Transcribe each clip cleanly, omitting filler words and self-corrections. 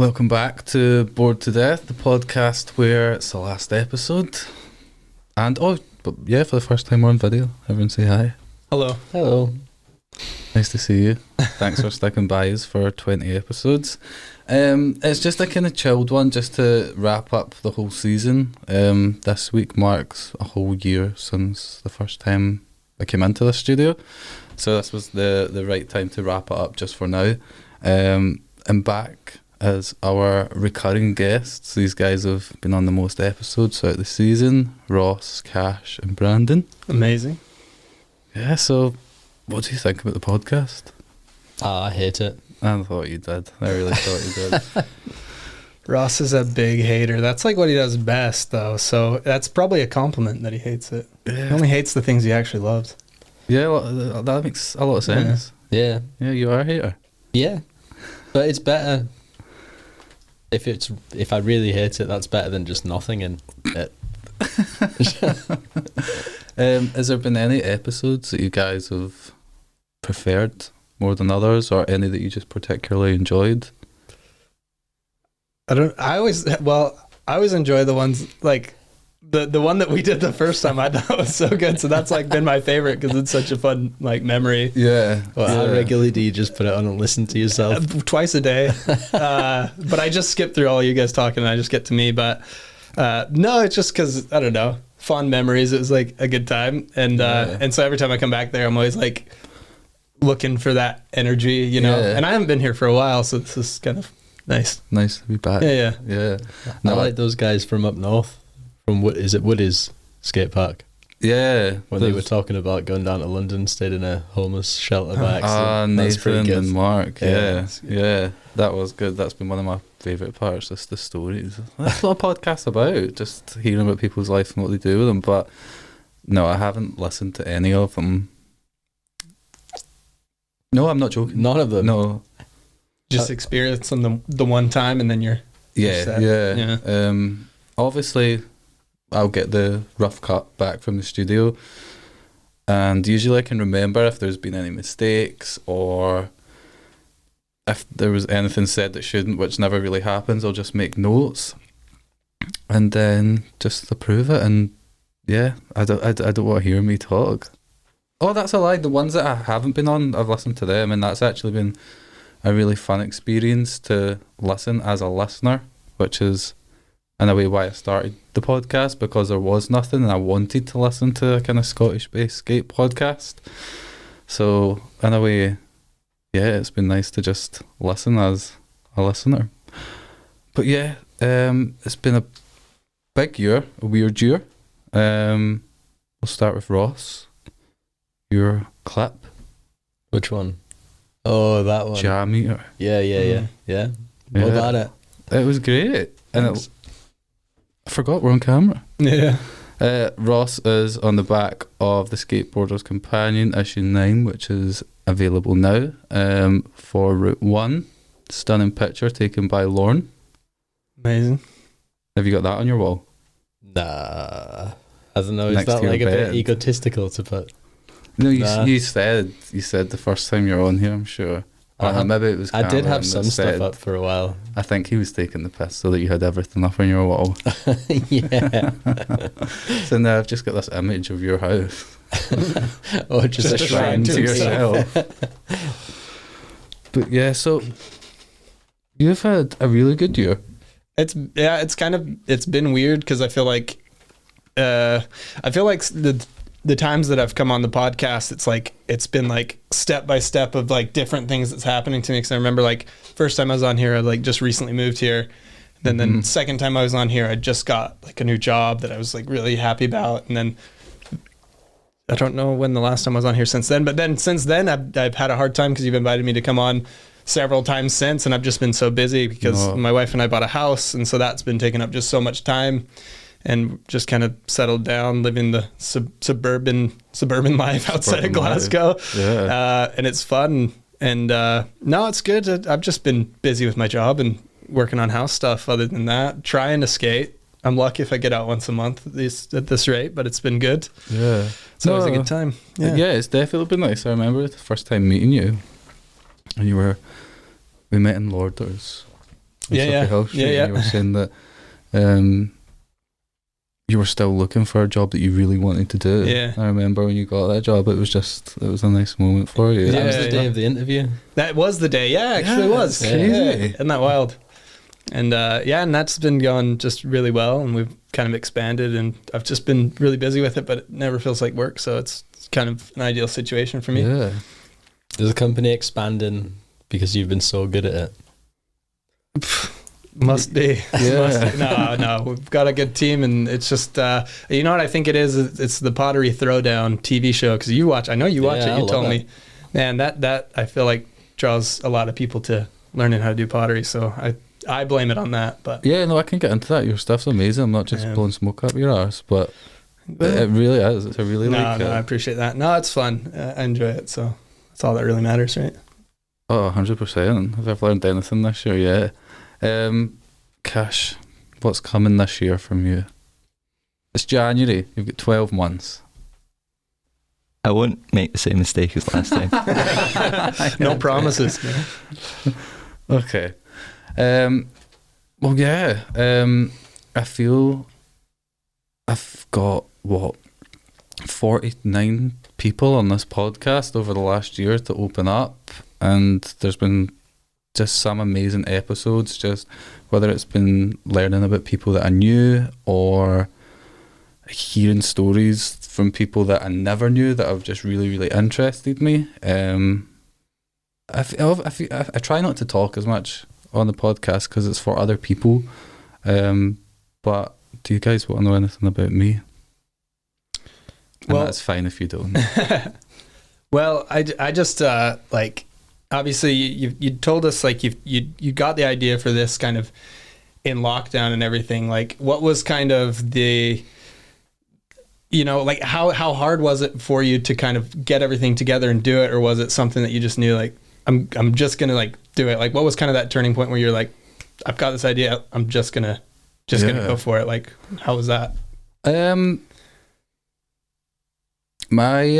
Welcome back to Bored to Death, the podcast where it's the last episode. And, for the first time we're on video. Everyone say hi. Hello. Hello. Nice to see you. Thanks for sticking by us for 20 episodes. It's just a kind of chilled one just to wrap up the whole season. This week marks a whole year since the first time I came into the studio. So this was the right time to wrap it up just for now. And back as our recurring guests. These guys have been on the most episodes throughout the season. Ross, Cash and Brandon. Amazing. Yeah, so what do you think about the podcast? I hate it. I thought you did. I really thought you did. Ross is a big hater. That's like what he does best, though. So that's probably a compliment that he hates it. Yeah. He only hates the things he actually loves. Yeah, well, that makes a lot of sense. Yeah. Yeah, you are a hater. Yeah. But it's better if I really hate it, that's better than just nothing in it. Has there been any episodes that you guys have preferred more than others, or any that you just particularly enjoyed? I always enjoy the ones like the one that we did the first time. I thought was so good, so that's like been my favorite because it's such a fun like memory. Yeah. Well, how regularly do you just put it on and listen to yourself? Twice a day. But I just skip through all you guys talking and I just get to me. But no, it's just because I don't know, fond memories. It was like a good time, and so every time I come back there, I'm always like looking for that energy, you know. Yeah. And I haven't been here for a while, so this is kind of nice. Nice to be back. Yeah. No, I like those guys from up north, from Woody's skate park. Yeah. When they were talking about going down to London, stayed in a homeless shelter by accident. That's pretty Nathan good. and Mark. Yeah. Yeah. That was good. That's been one of my favourite parts, just the stories. That's what a podcast's about, just hearing about people's life and what they do with them. But no, I haven't listened to any of them. No, I'm not joking. None of them. No. Just experience them the one time, and then you're set. Yeah. Obviously, I'll get the rough cut back from the studio, and usually I can remember if there's been any mistakes or if there was anything said that shouldn't, which never really happens. I'll just make notes and then just approve it. And yeah, I don't want to hear me talk. Oh, that's a lie. The ones that I haven't been on, I've listened to them, and that's actually been a really fun experience to listen as a listener, which is in a way why I started the podcast, because there was nothing and I wanted to listen to a kind of Scottish-based skate podcast. So in a way, yeah, it's been nice to just listen as a listener. But yeah, it's been a big year, a weird year. We'll start with Ross. Your clip. Which one? Oh, that one. Jam Eater. Yeah. What about it? It was great. And I forgot we're on camera. Yeah. Ross is on the back of the Skateboarder's Companion issue 9, which is available now for Route 1. Stunning picture taken by Lorne. Amazing. Have you got that on your wall? Nah. I don't know. Is Next that to your like a bed. bit egotistical to put? No, Nah. you said the first time you were on here, I'm sure. Maybe it was I did Cameron have some that stuff said- up for a while. I think he was taking the piss so that you had everything up on your wall. Yeah. So now I've just got this image of your house. Or just a shrine to yourself. But yeah, so you've had a really good year. It's been weird because I feel like the times that I've come on the podcast, it's been like step by step of like different things that's happening to me. Because I remember like first time I was on here, I like just recently moved here. Then second time I was on here, I just got like a new job that I was like really happy about. And then I don't know when the last time I was on here since then, but then since then I've had a hard time because you've invited me to come on several times since, and I've just been so busy because my wife and I bought a house, and so that's been taking up just so much time. And just kind of settled down, living the suburban life outside of Glasgow. Yeah. And it's fun. And no, it's good. I've just been busy with my job and working on house stuff. Other than that, trying to skate. I'm lucky if I get out once a month at this rate, but it's been good. Yeah. It's always a good time. Yeah, it's definitely been nice. I remember the first time meeting you, and we met in Lorders. from Yeah, Sucky Hill Street. yeah, yeah. And you were saying that you were still looking for a job that you really wanted to do. Yeah. I remember when you got that job, it was a nice moment for you. That was Yeah, the day of the interview. That was the day. Yeah, actually Yeah, it was. it's crazy. Yeah. Isn't that wild? And and that's been going just really well, and we've kind of expanded, and I've just been really busy with it, but it never feels like work, so it's kind of an ideal situation for me. Yeah. Is the company expanding because you've been so good at it? Must be. Yeah. Must be. No, we've got a good team, and it's just you know what I think it is. It's the Pottery Throwdown TV show, because I know you watch Yeah, it. I You love told it. me, man, that I feel like draws a lot of people to learning how to do pottery. So I blame it on that. But Yeah, no, I can get into that. Your stuff's amazing. I'm not just blowing smoke up your arse, but it really is. It's a really I appreciate that. No, it's fun. I enjoy it. So that's all that really matters, right? Oh, 100%. Have I learned anything this year? Yeah. Cash, what's coming this year from you? It's January. You've got 12 months. I won't make the same mistake as last time. No promises, man. Okay. Well, yeah. I feel I've got 49 people on this podcast over the last year to open up, and there's been just some amazing episodes, just whether it's been learning about people that I knew or hearing stories from people that I never knew that have just really, really interested me. I try not to talk as much on the podcast because it's for other people. But do you guys want to know anything about me? And Well, that's fine if you don't. Well, I just like, obviously you told us like you got the idea for this kind of in lockdown and everything. Like, what was kind of the, you know, like how hard was it for you to kind of get everything together and do it, or was it something that you just knew like I'm just gonna like do it? Like, what was kind of that turning point where you're like, I've got this idea, I'm just gonna go for it? Like, how was that? My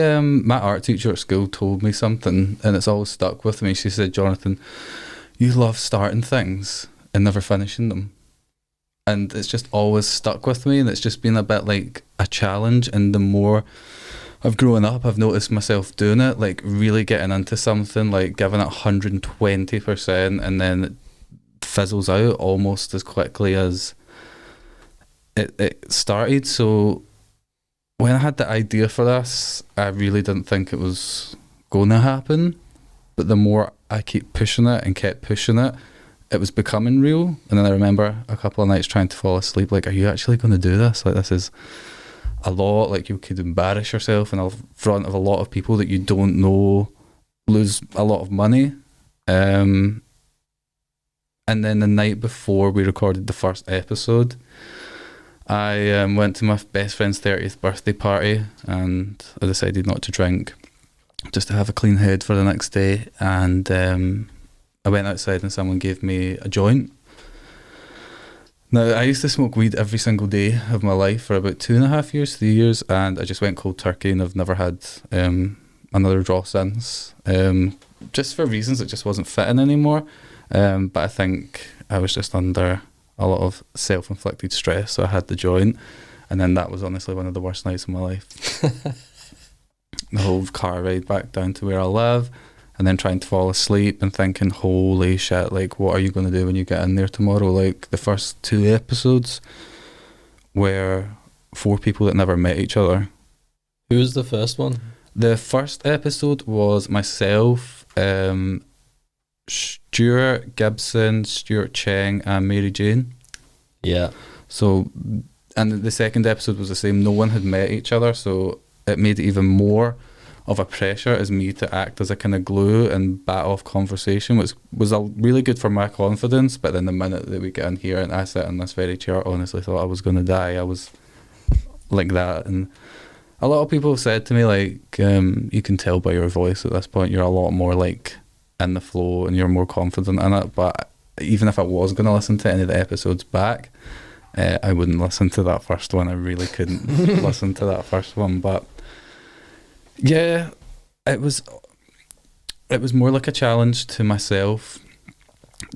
art teacher at school told me something, and it's always stuck with me. She said, "Jonathan, you love starting things and never finishing them." And it's just always stuck with me, and it's just been a bit like a challenge. And the more I've grown up, I've noticed myself doing it, like really getting into something, like giving it 120%, and then it fizzles out almost as quickly as it started. So when I had the idea for this, I really didn't think it was going to happen. But the more I keep pushing it and kept pushing it, it was becoming real. And then I remember a couple of nights trying to fall asleep, like, are you actually going to do this? Like, this is a lot. Like, you could embarrass yourself in front of a lot of people that you don't know, lose a lot of money. And then the night before we recorded the first episode, I went to my best friend's 30th birthday party, and I decided not to drink, just to have a clean head for the next day. And I went outside and someone gave me a joint. Now, I used to smoke weed every single day of my life for about 2.5 years, 3 years, and I just went cold turkey, and I've never had another draw since, just for reasons it just wasn't fitting anymore. But I think I was just under a lot of self-inflicted stress, so I had the joint, and then that was honestly one of the worst nights of my life. The whole car ride back down to where I live, and then trying to fall asleep and thinking, holy shit, like, what are you going to do when you get in there tomorrow? Like, the first 2 episodes were 4 people that never met each other. Who was the first one? The first episode was myself, Stuart Gibson, Stuart Cheng, and Mary Jane. Yeah. So, and the second episode was the same. No one had met each other, so it made it even more of a pressure as me to act as a kind of glue and bat off conversation, which was really good for my confidence. But then the minute that we get in here and I sit in this very chair, I honestly thought I was going to die. I was like that. And a lot of people have said to me, like, you can tell by your voice at this point, you're a lot more like in the flow and you're more confident in it. But even if I was going to listen to any of the episodes back, I wouldn't listen to that first one. I really couldn't listen to that first one. But yeah, it was more like a challenge to myself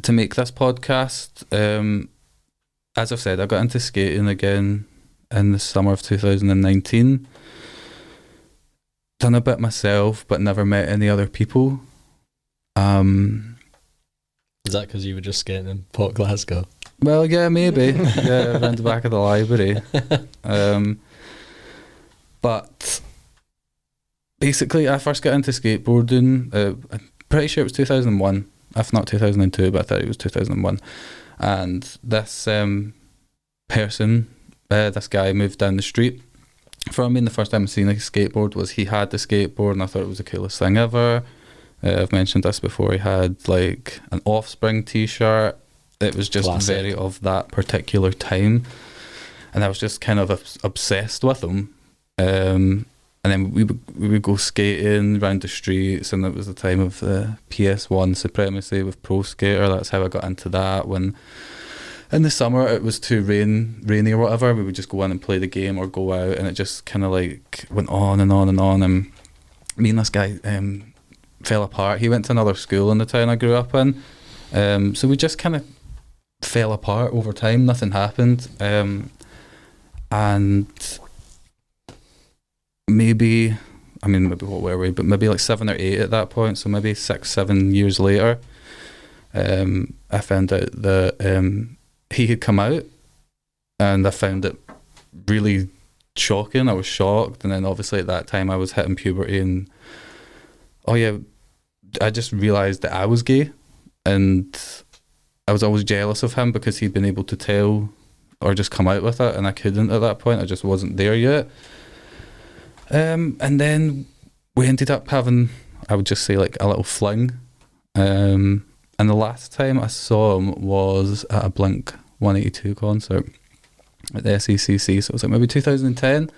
to make this podcast. As I've said, I got into skating again in the summer of 2019. Done a bit myself, but never met any other people. Is that because you were just skating in Port Glasgow? Well, yeah, maybe. Yeah, around the back of the library. But basically, I first got into skateboarding. I'm pretty sure it was 2001, if not 2002, but I thought it was 2001. And this person, this guy, moved down the street from me. And the first time I seen a skateboard was he had the skateboard, and I thought it was the coolest thing ever. I've mentioned this before. He had like an Offspring t-shirt. It was just Classic. very of that particular time, and I was just kind of obsessed with him. And then we would go skating around the streets, and it was the time of the PS1 supremacy with Pro Skater. That's how I got into that. When in the summer it was too rainy or whatever, we would just go in and play the game or go out, and it just kind of like went on and on and on. And me and this guy fell apart. He went to another school in the town I grew up in, so we just kind of fell apart over time. Nothing happened, and maybe what were we? But maybe like 7 or 8 at that point. So maybe 6-7 years later, I found out that he had come out, and I found it really shocking. I was shocked, and then obviously at that time I was hitting puberty, and I just realised that I was gay, and I was always jealous of him because he'd been able to tell or just come out with it, and I couldn't at that point. I just wasn't there yet. And then we ended up having, I would just say, like a little fling. And the last time I saw him was at a Blink 182 concert at the SECC, so it was like maybe 2010.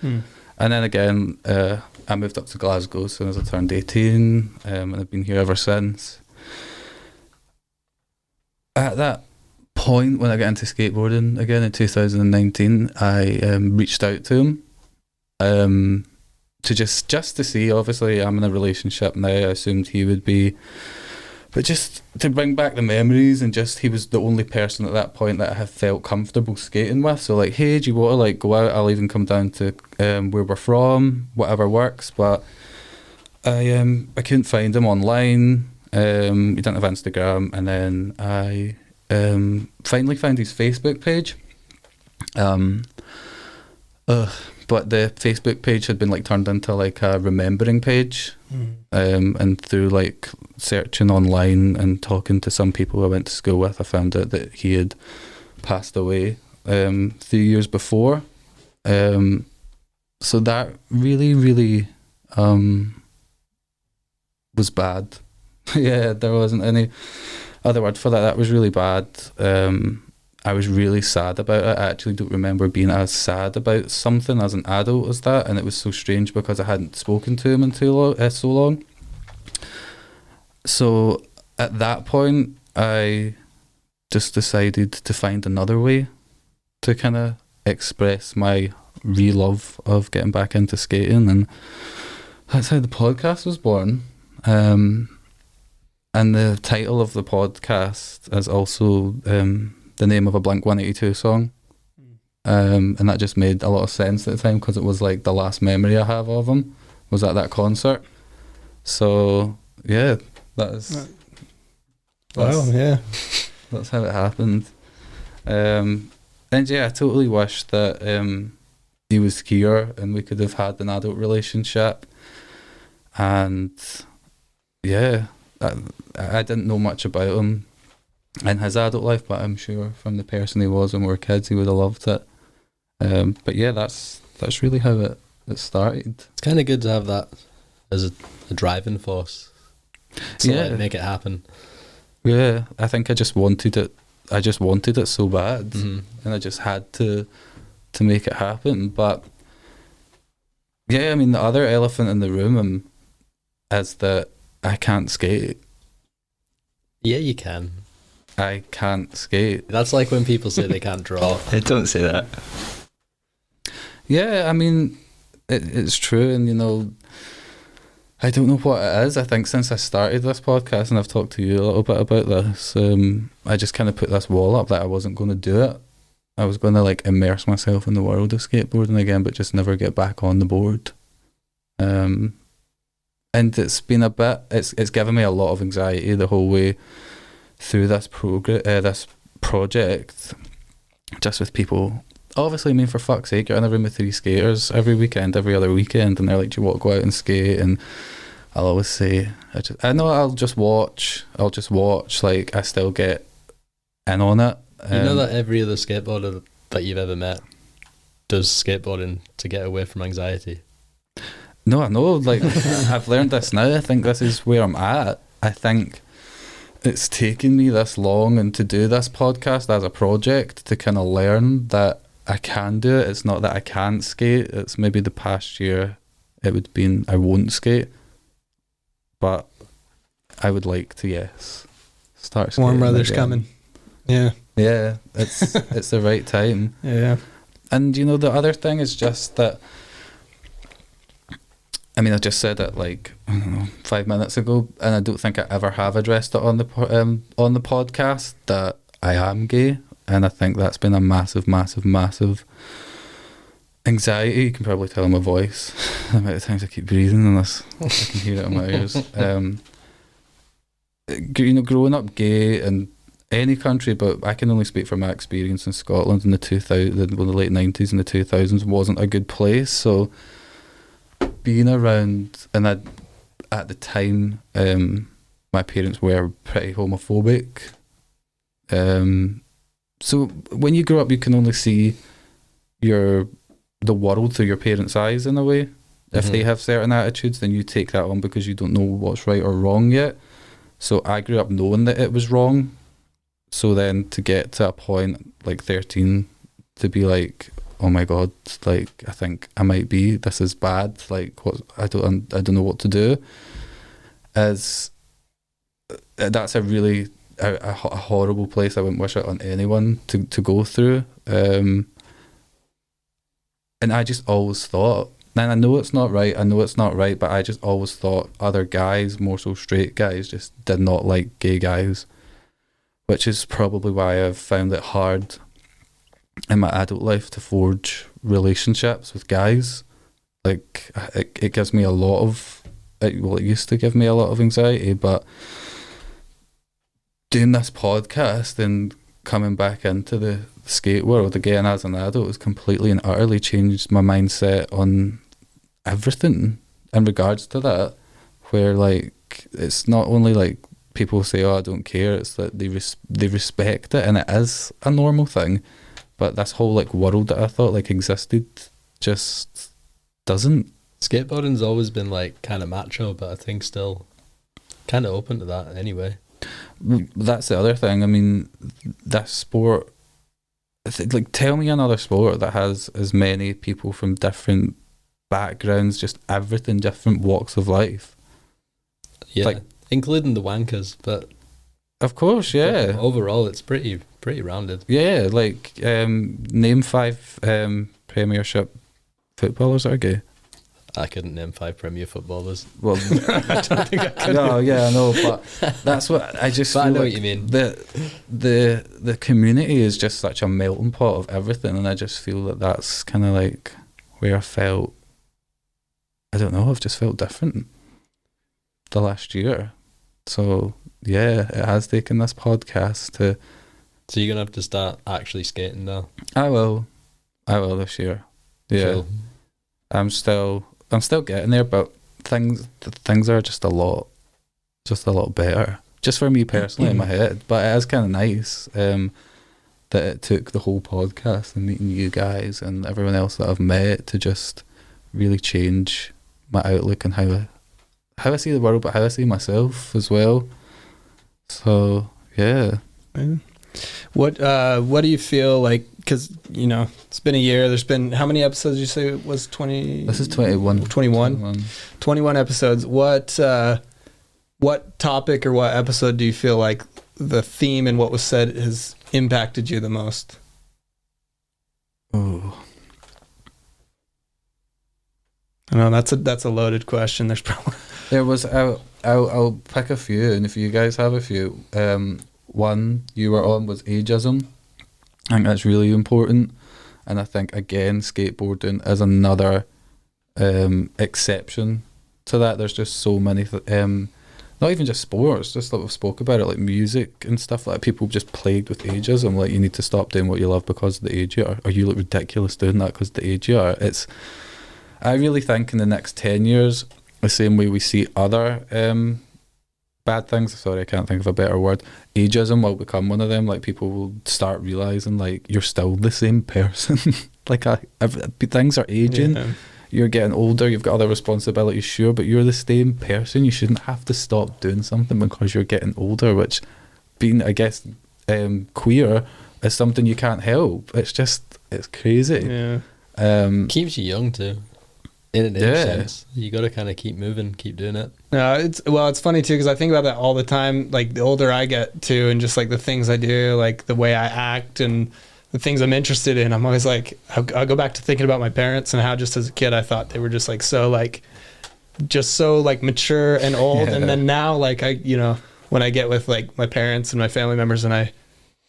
And then again, I moved up to Glasgow as soon as I turned 18, and I've been here ever since. At that point, when I got into skateboarding again in 2019, I reached out to him to just to see. Obviously, I'm in a relationship now. I assumed he would be, but just to bring back the memories, and just he was the only person at that point that I have felt comfortable skating with. So like, hey, do you want to like go out? I'll even come down to where we're from, whatever works. But I couldn't find him online. He didn't have Instagram, and then I finally found his Facebook page. But the Facebook page had been like turned into like a remembering page. And through like searching online and talking to some people I went to school with, I found out that he had passed away 3 years before. So that really was bad. Yeah, there wasn't any other word for that. That was really bad. I was really sad about it. I actually don't remember being as sad about something as an adult as that, and it was so strange because I hadn't spoken to him in so long. So at that point, I just decided to find another way to kind of express my real love of getting back into skating, and that's how the podcast was born. And the title of the podcast is also the name of a Blink 182 song. And that just made a lot of sense at the time because it was like the last memory I have of him was at that concert. So yeah, that's yeah. That's how it happened. And yeah, I totally wish that he was here and we could have had an adult relationship. And yeah, I didn't know much about him in his adult life, but I'm sure from the person he was when we were kids, he would have loved it. But yeah, that's really how it started. It's kind of good to have that as a driving force to like, make it happen. Yeah, I think I just wanted it. I just wanted it so bad, and I just had to make it happen. But yeah, I mean, the other elephant in the room is that I can't skate. Yeah, you can. I can't skate. That's like when people say they can't draw. Don't say that. Yeah, I mean, it's true, and you know, I don't know what it is. I think since I started this podcast, and I've talked to you a little bit about this, I just kind of put this wall up that I wasn't going to do it. I was going to like immerse myself in the world of skateboarding again, but just never get back on the board. And it's been a bit. It's given me a lot of anxiety the whole way through this this project. Just with people. Obviously, I mean, for fuck's sake, you're in a room with 3 skaters every weekend, every other weekend, and they're like, do you want to go out and skate? And I'll always say, I know I'll just watch, like, I still get in on it. You know that every other skateboarder that you've ever met does skateboarding to get away from anxiety? No, I know, like, I've learned this now. I think this is where I'm at. I think it's taken me this long and to do this podcast as a project to kind of learn that I can do it. It's not that I can't skate. It's maybe the past year it would been I won't skate, but I would like to, yes, start skating. Warm weather's again. coming. Yeah. Yeah, it's the right time. Yeah. And you know, the other thing is just that, I mean, I just said it like, I don't know, 5 minutes ago, and I don't think I ever have addressed it on the podcast that I am gay. And I think that's been a massive, massive, massive anxiety. You can probably tell in my voice the amount of times I keep breathing unless I can hear it in my ears. You know, growing up gay in any country, but I can only speak from my experience in Scotland in the late 90s and the 2000s wasn't a good place. So being around, and at the time, my parents were pretty homophobic. So when you grow up, you can only see the world through your parents' eyes in a way. If they have certain attitudes, then you take that on because you don't know what's right or wrong yet. So I grew up knowing that it was wrong. So then to get to a point like 13 to be like, oh my God, like I think I might be, this is bad. Like I don't know what to do. That's a really a horrible place. I wouldn't wish it on anyone to go through. And I just always thought, and I know it's not right, but I just always thought other guys, more so straight guys, just did not like gay guys, which is probably why I've found it hard in my adult life to forge relationships with guys. Like it gives me a lot of, it used to give me a lot of anxiety, but doing this podcast and coming back into the skate world again as an adult has completely and utterly changed my mindset on everything in regards to that, where like it's not only like people say, oh, I don't care, it's that they respect it, and it is a normal thing, but this whole like world that I thought like existed just doesn't. Skateboarding's always been like kind of macho, but I think still kind of open to that anyway. That's the other thing. I mean, that sport, like, tell me another sport that has as many people from different backgrounds, just everything, different walks of life. Yeah, like, including the wankers, but of course, yeah. Overall, it's pretty rounded. Yeah, like name 5 Premiership footballers that are gay. I couldn't name 5 Premier footballers. Well, I don't think I could. no, yeah, I know, but that's what I just. But feel I know like what you mean. The community is just such a melting pot of everything, and I just feel that that's kind of like where I felt. I don't know. I've just felt different the last year, so yeah, it has taken this podcast to. So you're gonna have to start actually skating now. I will this year. Yeah, Cool. I'm still getting there, but things are just a lot better. Just for me personally in my head, but it is kind of nice that it took the whole podcast and meeting you guys and everyone else that I've met to just really change my outlook on how I see the world, but how I see myself as well. So yeah. What do you feel like? Because it's been a year. There's been how many episodes? Did you say it was 20? This is 21. 21 episodes. What topic or what episode do you feel like the theme and what was said has impacted you the most? Oh, I know that's a loaded question. There's There was I'll pick a few, and if you guys have a few, one you were on was ageism. I think that's really important, and I think again skateboarding is another exception to that. There's just so many not even just sports, just like we've spoke about it, like music and stuff like that. People just plagued with ageism, like you need to stop doing what you love because of the age you are, or you look ridiculous doing that because of the age you are. I really think in the next 10 years, the same way we see other bad things, sorry I can't think of a better word, ageism will become one of them. Like people will start realising like you're still the same person. Like things are aging. Yeah. You're getting older, you've got other responsibilities, sure, but you're the same person. You shouldn't have to stop doing something because you're getting older, which being, I guess, queer is something you can't help. It's crazy. Yeah. Keeps you young too. In an age sense. You got to kind of keep moving, keep doing it. No, it's funny too, because I think about that all the time. Like the older I get too, and just like the things I do, like the way I act and the things I'm interested in, I'm always like, I'll go back to thinking about my parents and how just as a kid I thought they were just so mature and old. And then now, like when I get with like my parents and my family members and I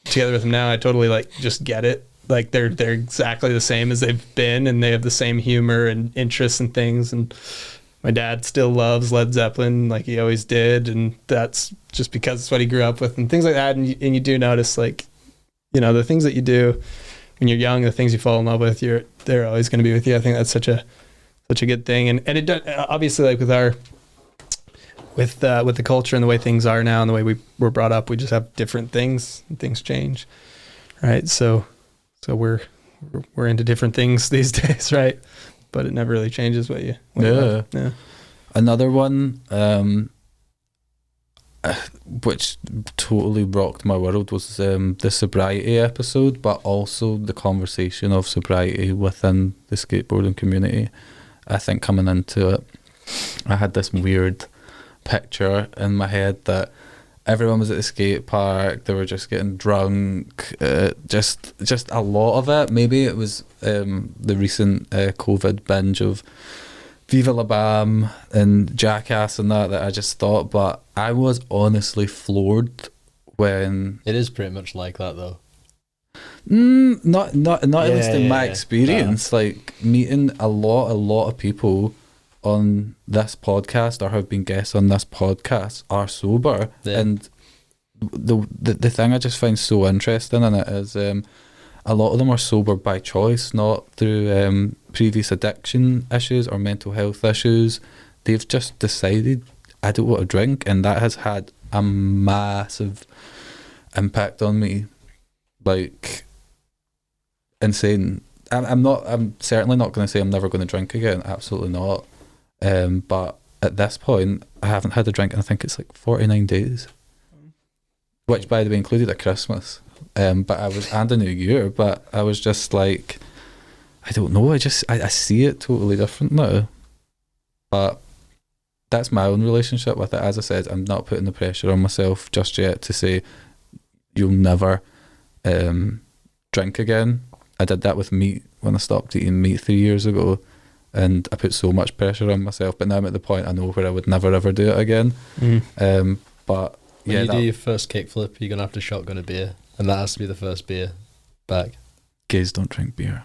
together with them now, I totally like just get it. Like they're exactly the same as they've been, and they have the same humor and interests and things. And my dad still loves Led Zeppelin like he always did, and that's just because it's what he grew up with and things like that. And you do notice like, the things that you do when you're young, the things you fall in love with, they're always going to be with you. I think that's such a good thing. And it does, obviously, like with the culture and the way things are now and the way we were brought up, we just have different things and things change, right? So we're into different things these days, right? But it never really changes what you love. Yeah. Another one, which totally rocked my world, was the sobriety episode, but also the conversation of sobriety within the skateboarding community. I think coming into it, I had this weird picture in my head that everyone was at the skate park, they were just getting drunk, just a lot of it. Maybe it was the recent COVID binge of Viva La Bam and Jackass and that I just thought, but I was honestly floored when... It is pretty much like that though. Not at least in my experience. Like meeting a lot of people on this podcast or have been guests on this podcast are sober, and the thing I just find so interesting in it is a lot of them are sober by choice, not through previous addiction issues or mental health issues. They've just decided, I don't want to drink, and that has had a massive impact on me. Like, insane. I'm certainly not going to say I'm never going to drink again. Absolutely not. But at this point, I haven't had a drink in I think it's like 49 days. Which, by the way, included a Christmas. And a New Year, but I was just like, I don't know, I see it totally different now. But that's my own relationship with it. As I said, I'm not putting the pressure on myself just yet to say you'll never drink again. I did that with meat when I stopped eating meat 3 years ago, and I put so much pressure on myself, but now I'm at the point I know where I would never ever do it again. But when you do your first kickflip, you're going to have to shotgun a beer, and that has to be the first beer back. Gays don't drink beer.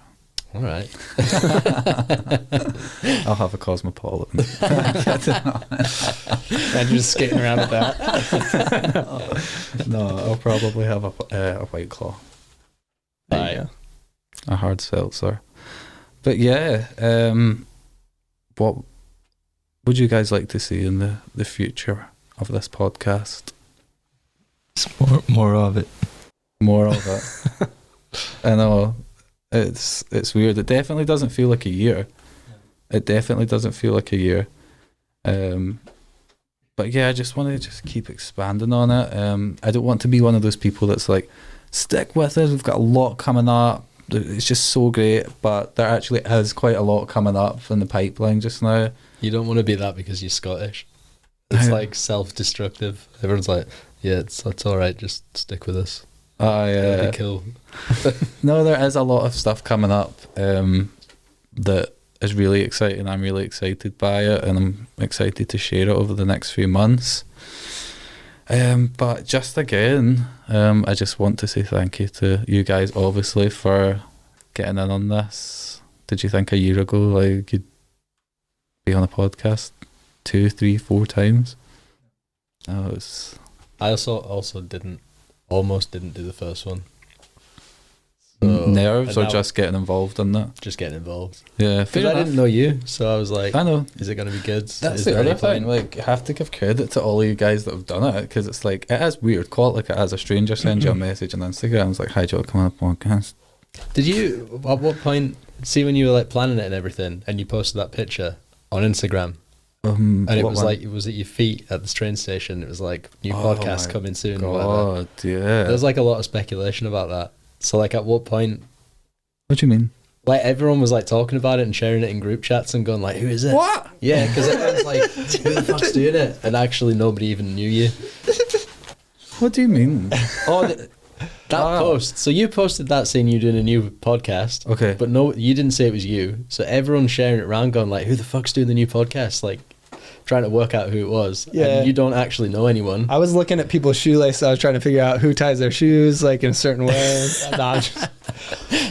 All right. I'll have a Cosmopolitan. And you're just skating around with that. No, I'll probably have a White Claw. Yeah. A hard seltzer. But yeah, what would you guys like to see in the future of this podcast? More of it. More of it. I know. It's weird. It definitely doesn't feel like a year. It definitely doesn't feel like a year. But yeah, I just want to just keep expanding on it. I don't want to be one of those people that's like, stick with it, we've got a lot coming up. It's just so great, but there actually is quite a lot coming up in the pipeline just now. You don't want to be that because you're Scottish. It's like self-destructive. Everyone's like, yeah, it's all right, just stick with us. It'll be cool. No, there is a lot of stuff coming up that is really exciting. I'm really excited by it, and I'm excited to share it over the next few months. But just again, I just want to say thank you to you guys, obviously, for getting in on this. Did you think a year ago like you'd be on a podcast 2, 3, 4 times? Oh, it's... I also almost didn't do the first one. So, nerves or now just getting involved in that? just getting involved. Yeah, Because fair I enough. didn't know you, so I was like, I know. is it going to be good? That's Is the there any other thing. point? Like, you have to give credit to all of you guys that have done it, because it's like, it is weird. Call it like it as a stranger sends you a message on Instagram. It's like, hi, Joe, come on a podcast. Did you, at what point, see when you were like planning it and everything, and you posted that picture on Instagram, and it what was one? like, was at your feet at the train station, it was like, new Oh podcast my coming soon or whatever. God, yeah. There's like a lot of speculation about that. So like at what point, What do you mean? like everyone was like talking about it and sharing it in group chats and going like, who is it? What? Yeah, because everyone's like, who the fuck's doing it? And actually nobody even knew you. What do you mean? Oh, that Ah. post. So you posted that saying you're doing a new podcast. Okay. But no, you didn't say it was you. So everyone's sharing it around going like, who the fuck's doing the new podcast? Like trying to work out who it was. Yeah. And you don't actually know anyone. I was looking at people's shoelaces. I was trying to figure out who ties their shoes like in a certain way. No, I'm just-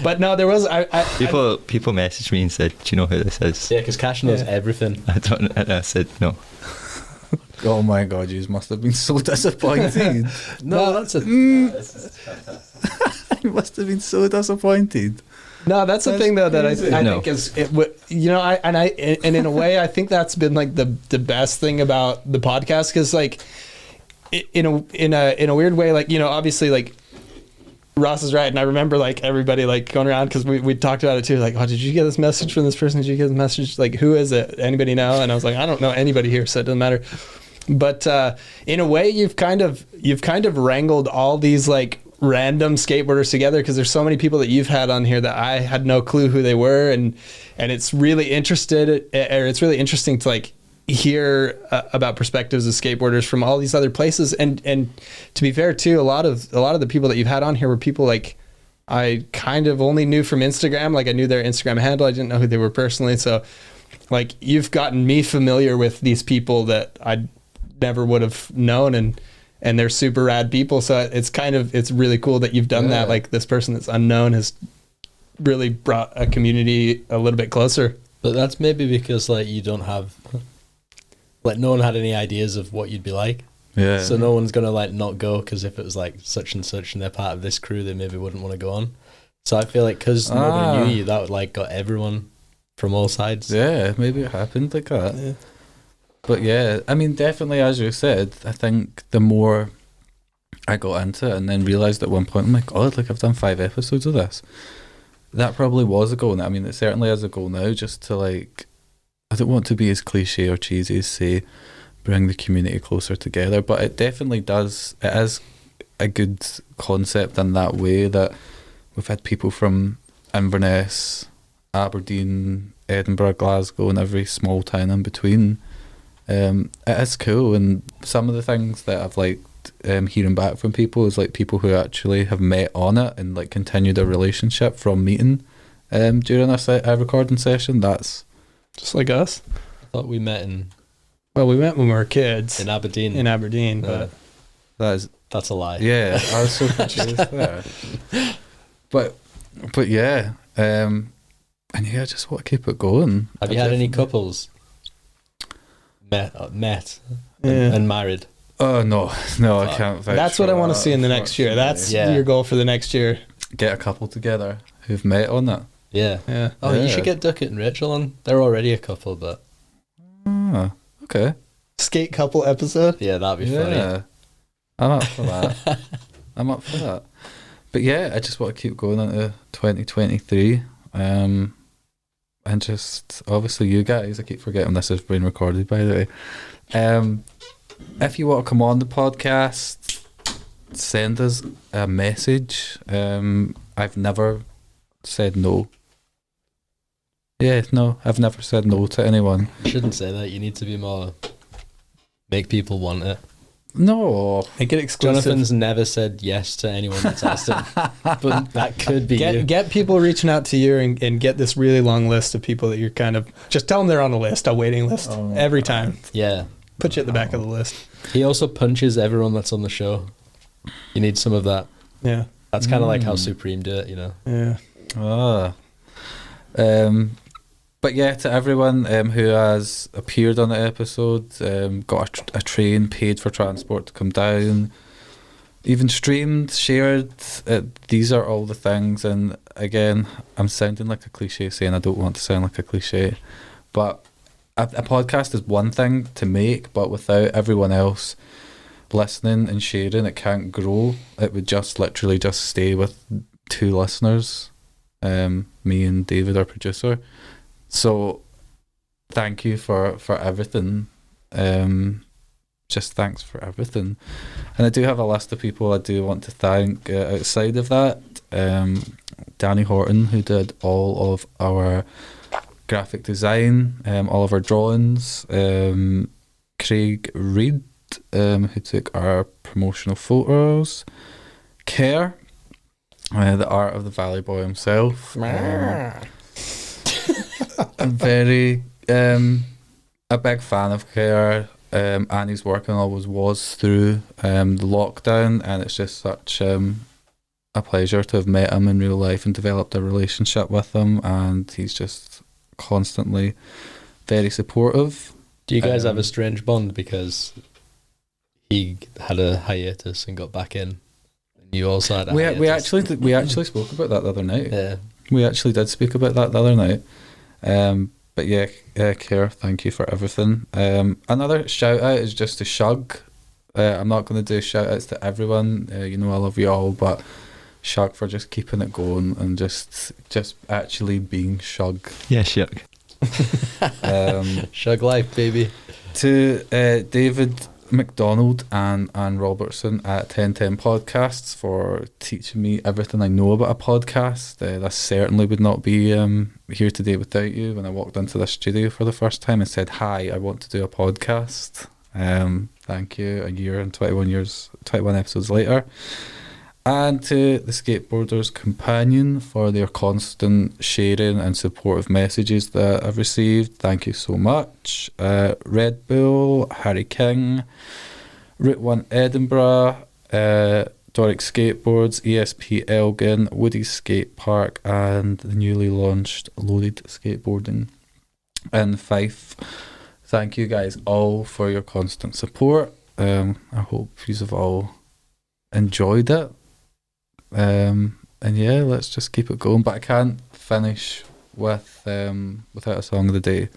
but no, there was. People messaged me and said, "Do you know who this is?" Yeah, because Cash knows Yeah. everything. I don't. And I said no. Oh my God, you must have been so disappointed. No, that's a... You must have been so disappointed. No, that's the That's thing though that I No. think is you know and in a way I think that's been like the best thing about the podcast, because like in a weird way, like, you know, obviously like Ross is right, and I remember like everybody like going around, because we talked about it too, like, oh, did you get this message from this person? Did you get this message? Like, who is it? Anybody know? And I was like, I don't know anybody here, so it doesn't matter. But in a way, you've kind of wrangled all these like random skateboarders together, because there's so many people that you've had on here that I had no clue who they were, and it's really it's really interesting to like hear about perspectives of skateboarders from all these other places, and to be fair too, a lot of the people that you've had on here were people like I kind of only knew from Instagram. Like, I knew their Instagram handle, I didn't know who they were personally. So like, you've gotten me familiar with these people that I never would have known, and they're super rad people. So it's really cool that you've done that. Like, this person that's unknown has really brought a community a little bit closer. But that's maybe because like you don't have... Like, no one had any ideas of what you'd be like. Yeah. So no one's going to, like, not go, because if it was, like, such and such and they're part of this crew, they maybe wouldn't want to go on. So I feel like because nobody knew you, that would, like, got everyone from all sides. Yeah, maybe it happened like that. Yeah. But yeah, I mean, definitely, as you said, I think the more I got into it and then realised at one point, oh my God, like, I've done 5 episodes of this. That probably was a goal. I mean, it certainly is a goal now, just to, like, I don't want to be as cliche or cheesy as say bring the community closer together, but it definitely does. It is a good concept in that way, that we've had people from Inverness, Aberdeen, Edinburgh, Glasgow, and every small town in between. It is cool, and some of the things that I've liked hearing back from people is like people who actually have met on it and like continued a relationship from meeting during a recording session. That's Just like us. I thought we met in Well, we met when we were kids Aberdeen. in Aberdeen, but That's a lie. yeah, I was so confused there. But yeah, and yeah, I just want to keep it going. Have you had any couples met Yeah. and married? Oh no, I can't. vouch that's for what I want to that, see in the next year. That's Yeah. your goal for the next year. get a couple together who've met on it. Yeah. Yeah. Oh, you Yeah. should get Duckett and Rachel on. They're already a couple, but Ah, okay. Skate couple episode. yeah, that'd be funny. Yeah, I'm up for that. I'm up for that. But yeah, I just want to keep going into 2023. And just obviously you guys, I keep forgetting this is being recorded, by the way. If you want to come on the podcast, send us a message. I've never said no. Yeah, no, I've never said no to anyone. You shouldn't say that. You need to be more... Make people want it. No. Make it exclusive. Jonathan's never said yes to anyone that's asked him, but that could be you. Get people reaching out to you and get this really long list of people that you're kind of just tell them they're on a list, a waiting list every time. Yeah. Put you at the back of the list. He also punches everyone that's on the show. You need some of that. Yeah. That's kind of like how Supreme do it, you know. Yeah. But yeah, to everyone who has appeared on the episode, got a train, paid for transport to come down, even streamed, shared, these are all the things. And again, I'm sounding like a cliche saying I don't want to sound like a cliche, but a podcast is one thing to make, but without everyone else listening and sharing, it can't grow. It would just literally just stay with 2 listeners, me and David, our producer. So thank you for everything. Just thanks for everything. And I do have a list of people I do want to thank outside of that. Danny Horton, who did all of our graphic design, all of our drawings. Craig Reed, who took our promotional photos. Kerr, the art of the Valley Boy himself. I'm very a big fan of Kerr, and his work and always was through the lockdown, and it's just such a pleasure to have met him in real life and developed a relationship with him, and he's just constantly very supportive. Do you guys have a strange bond because he had a hiatus and got back in, and you also had a hiatus? We actually spoke about that the other night. Yeah, we actually did speak about that the other night. But yeah, Kerr, thank you for everything. Another shout out is just to Shug. I'm not going to do shout outs to everyone. You know I love you all, but Shug for just keeping it going and just actually being Shug. Yeah, Shug. Shug life, baby. To David McDonald and Anne Robertson at 1010 Podcasts for teaching me everything I know about a podcast. That certainly would not be here today without you. When I walked into the studio for the first time and said, "Hi, I want to do a podcast." Thank you. A year and 21 episodes later. And to the Skateboarders Companion for their constant sharing and supportive messages that I've received. Thank you so much. Red Bull, Harry King, Route 1 Edinburgh, Doric Skateboards, ESP Elgin, Woody's Skate Park, and the newly launched Loaded Skateboarding in Fife. Thank you guys all for your constant support. I hope you have all enjoyed it. And yeah, let's just keep it going. But I can't finish with without a song of the day.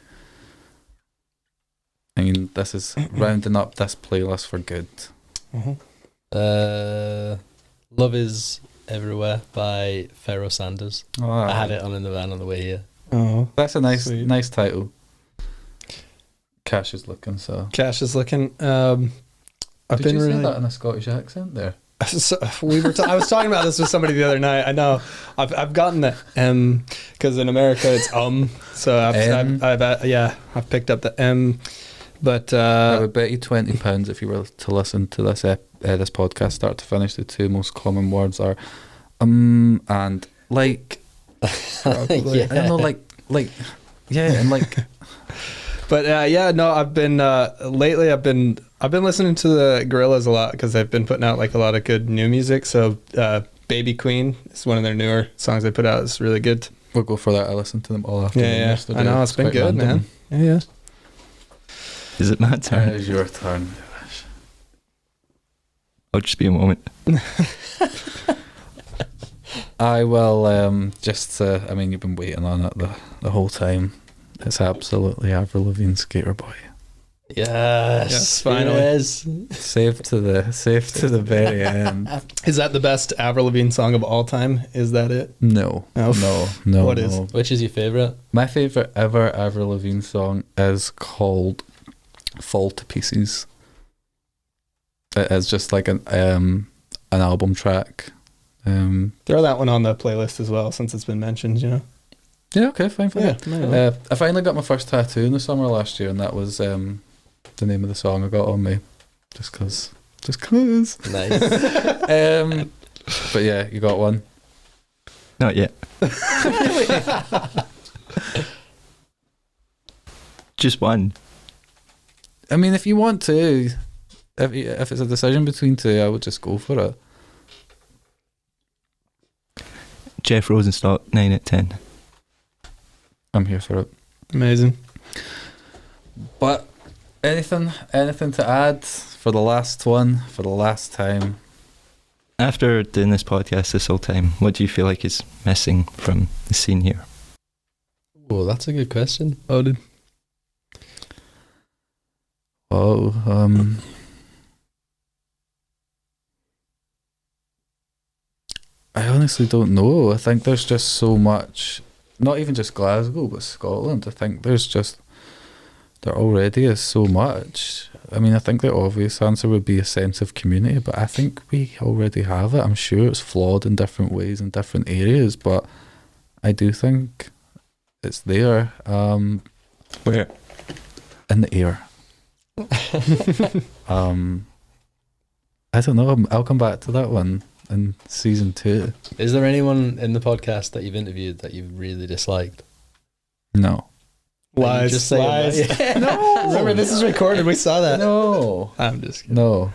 I mean, this is rounding up this playlist for good. Love Is Everywhere by Pharoah Sanders. Oh, I had it on in the van on the way here. Oh, that's a sweet. nice title. Cash is looking so. Cash is looking. Did you say that in a Scottish accent there? So I was talking about this with somebody the other night. I know I've gotten the because in America it's so I've picked up the M, but I would bet you £20 if you were to listen to this this podcast start to finish. The 2 most common words are and like. Yeah. I don't know, like yeah, and like. But I've been lately. I've been listening to the Gorillaz a lot because they've been putting out like a lot of good new music. So Baby Queen is one of their newer songs they put out. It's really good. We'll go for that. I listened to them all after. Yeah. I know it's been good, random. man. Yeah. Is it my turn? It is your turn. I'll just be a moment. I will I mean, you've been waiting on it the whole time. It's absolutely Avril Lavigne's Skater Boy. Yes, finally. It is. Safe to the very end. Is that the best Avril Lavigne song of all time? Is that it? No. What is? Which is your favourite? My favourite ever Avril Lavigne song is called Fall to Pieces. It is just like an album track. Throw that one on the playlist as well, since it's been mentioned, you know. Yeah, okay, fine. Yeah. I finally got my first tattoo in the summer last year, and that was the name of the song I got on me, just because Just cause. Nice. But yeah, you got one. Not yet. Just one. I mean, if you want to, if it's a decision between two, I would just go for it. Jeff Rosenstock, 9 out of 10. I'm here for it. Amazing. But anything to add for the last one, for the last time? After doing this podcast this whole time, what do you feel like is missing from the scene here? Oh, that's a good question. Oh, dude. Well, I honestly don't know. I think there's just so much, not even just Glasgow, but Scotland. I think there already is so much. I mean, I think the obvious answer would be a sense of community, but I think we already have it. I'm sure it's flawed in different ways in different areas, but I do think it's there. Where? In the air. I don't know. I'll come back to that one in season 2. Is there anyone in the podcast that you've interviewed that you've really disliked? No. Lies. Just saying Lies. that. No. Remember, this is recorded. We saw that. No. I'm just kidding. No.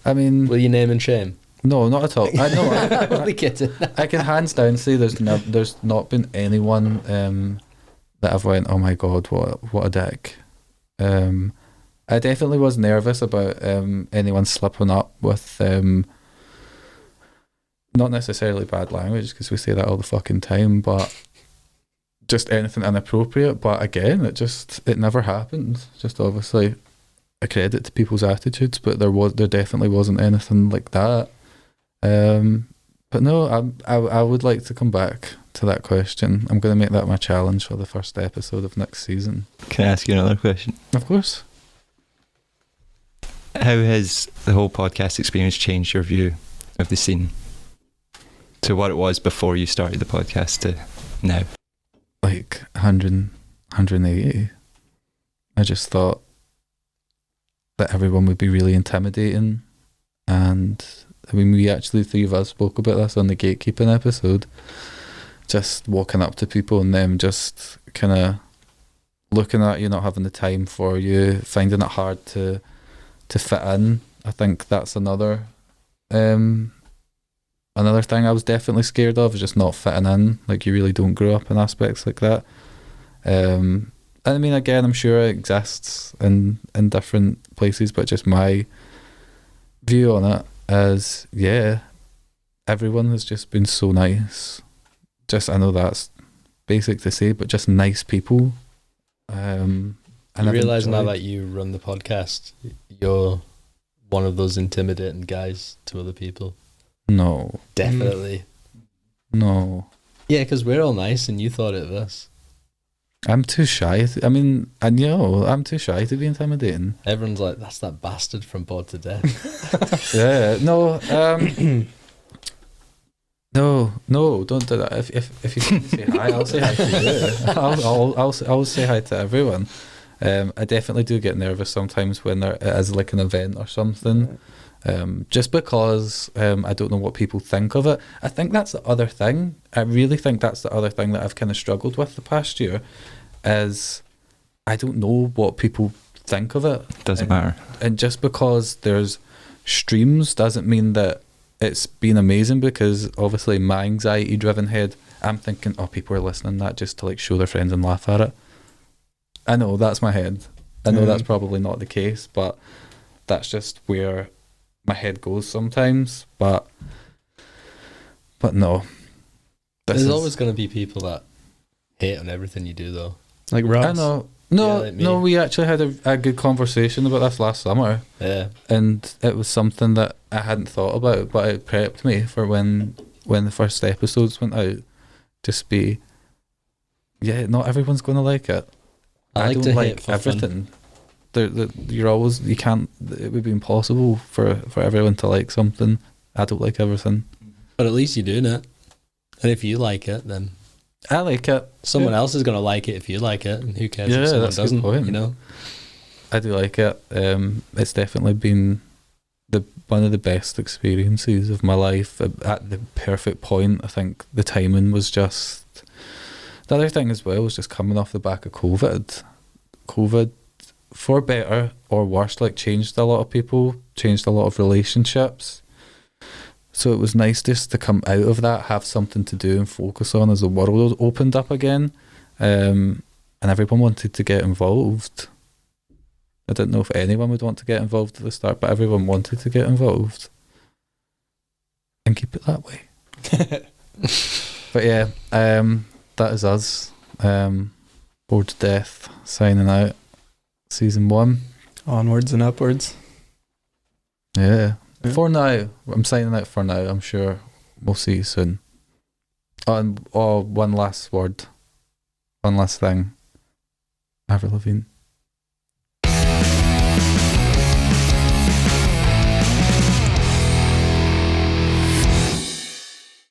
I mean, Will you name and shame? no, not at all. I'm only kidding. I can hands down say there's not been anyone that I've went, oh my god, what a dick. I definitely was nervous about anyone slipping up with not necessarily bad language, because we say that all the fucking time, but just anything inappropriate. But again, it never happened. Just obviously a credit to people's attitudes, but there definitely wasn't anything like that. But no, I would like to come back to that question. I'm going to make that my challenge for the first episode of next season. Can I ask you another question? Of course. How has the whole podcast experience changed your view of the scene to what it was before you started the podcast to now? Like 180. I just thought that everyone would be really intimidating, and I mean, we actually, 3 of us spoke about this on the gatekeeping episode, just walking up to people and them just kind of looking at you, not having the time for you, finding it hard to fit in. I think that's another thing I was definitely scared of, is just not fitting in. Like, you really don't grow up in aspects like that. And I mean, again, I'm sure it exists in different places, but just my view on it is, yeah, everyone has just been so nice. Just, I know that's basic to say, but just nice people. And You realise now that you run the podcast, you're one of those intimidating guys to other people. No. Definitely. No. Yeah, because we're all nice and you thought it of us. I'm too shy. I'm too shy to be intimidating. Everyone's like, that's that bastard from Bored to Death. Yeah. No. No, don't do that. If you can say hi, I'll say hi to you. I'll say hi to everyone. I definitely do get nervous sometimes when it is like an event or something, just because I don't know what people think of it. I think that's the other thing. I really think that's the other thing that I've kind of struggled with the past year, is I don't know what people think of it. Doesn't matter. And just because there's streams doesn't mean that it's been amazing, because obviously my anxiety driven head, I'm thinking, oh, people are listening to that just to like show their friends and laugh at it. I know that's my head. I know that's probably not the case, but that's just where my head goes sometimes. But no. There's always going to be people that hate on everything you do, though. Like Ross. I know. No, Yeah, like me. no, we actually had a good conversation about this last summer, Yeah. and it was something that I hadn't thought about, but it prepped me for when the first episodes went out. Just be, yeah, not everyone's going to like it. I like don't to like hate for fun. everything. You can't. It would be impossible for everyone to like something. I don't like everything. But at least you're doing it. And if you like it, then I like it. someone else is going to like it if you like it. And who cares Yeah, if someone that's a good doesn't, point. you know? I do like it. It's definitely been one of the best experiences of my life at the perfect point. I think the timing was just. The other thing as well was just coming off the back of COVID. COVID, for better or worse, like changed a lot of people, changed a lot of relationships. So it was nice just to come out of that, have something to do and focus on as the world opened up again. And everyone wanted to get involved. I didn't know if anyone would want to get involved at the start, but everyone wanted to get involved. And keep it that way. But yeah, that is us. Bored to Death, signing out. Season 1. Onwards and upwards. Yeah. For now. I'm signing out for now. I'm sure we'll see you soon. Oh, and one last word. One last thing. Avril Lavigne.